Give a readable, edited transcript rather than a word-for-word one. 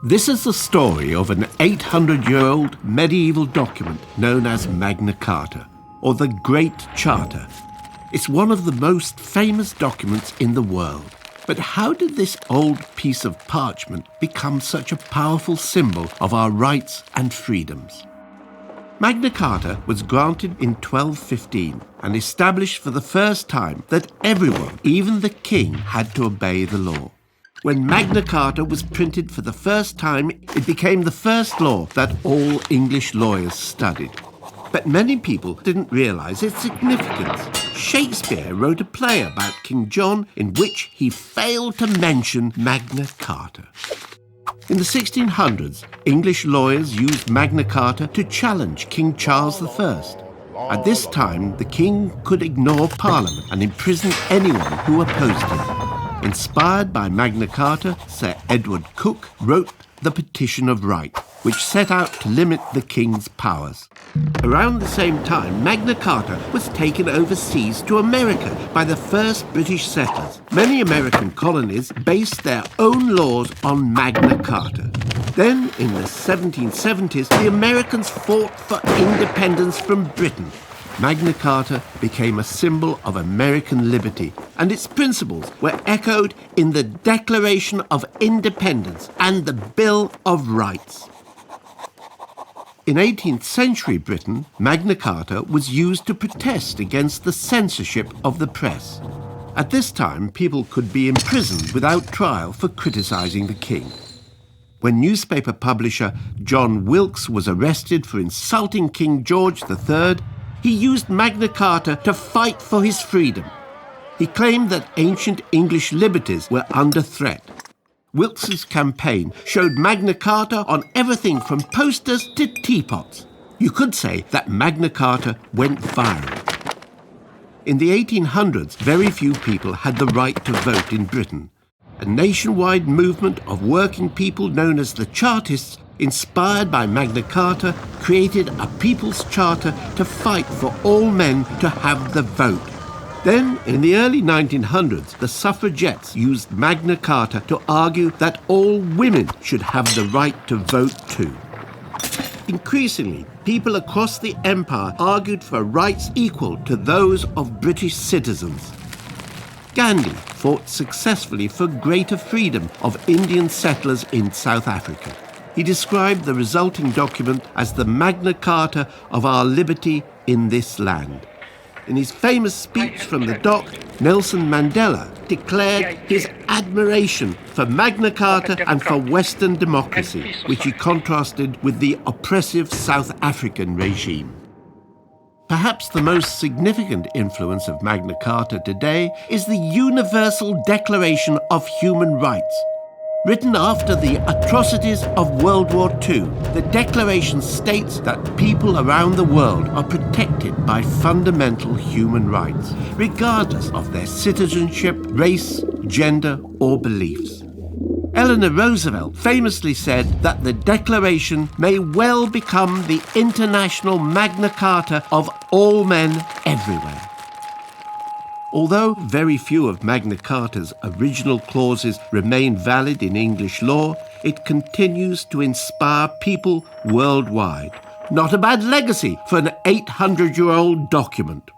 This is the story of an 800-year-old medieval document known as Magna Carta, or the Great Charter. It's one of the most famous documents in the world. But how did this old piece of parchment become such a powerful symbol of our rights and freedoms? Magna Carta was granted in 1215 and established for the first time that everyone, even the king, had to obey the law. When Magna Carta was printed for the first time, it became the first law that all English lawyers studied. But many people didn't realise its significance. Shakespeare wrote a play about King John in which he failed to mention Magna Carta. In the 1600s, English lawyers used Magna Carta to challenge King Charles I. At this time, the king could ignore Parliament and imprison anyone who opposed him. Inspired by Magna Carta, Sir Edward Coke wrote the Petition of Right, which set out to limit the king's powers. Around the same time, Magna Carta was taken overseas to America by the first British settlers. Many American colonies based their own laws on Magna Carta. Then, in the 1770s, the Americans fought for independence from Britain. Magna Carta became a symbol of American liberty, and its principles were echoed in the Declaration of Independence and the Bill of Rights. In 18th century Britain, Magna Carta was used to protest against the censorship of the press. At this time, people could be imprisoned without trial for criticising the king. When newspaper publisher John Wilkes was arrested for insulting King George III, he used Magna Carta to fight for his freedom. He claimed that ancient English liberties were under threat. Wilkes's campaign showed Magna Carta on everything from posters to teapots. You could say that Magna Carta went viral. In the 1800s, very few people had the right to vote in Britain. A nationwide movement of working people known as the Chartists, inspired by Magna Carta, created a people's charter to fight for all men to have the vote. Then, in the early 1900s, the suffragettes used Magna Carta to argue that all women should have the right to vote too. Increasingly, people across the empire argued for rights equal to those of British citizens. Gandhi fought successfully for greater freedom of Indian settlers in South Africa. He described the resulting document as the Magna Carta of our liberty in this land. In his famous speech from the dock, Nelson Mandela declared his admiration for Magna Carta and for Western democracy, which he contrasted with the oppressive South African regime. Perhaps the most significant influence of Magna Carta today is the Universal Declaration of Human Rights. Written after the atrocities of World War II, the Declaration states that people around the world are protected by fundamental human rights, regardless of their citizenship, race, gender, or beliefs. Eleanor Roosevelt famously said that the Declaration may well become the international Magna Carta of all men everywhere. Although very few of Magna Carta's original clauses remain valid in English law, it continues to inspire people worldwide. Not a bad legacy for an 800-year-old document.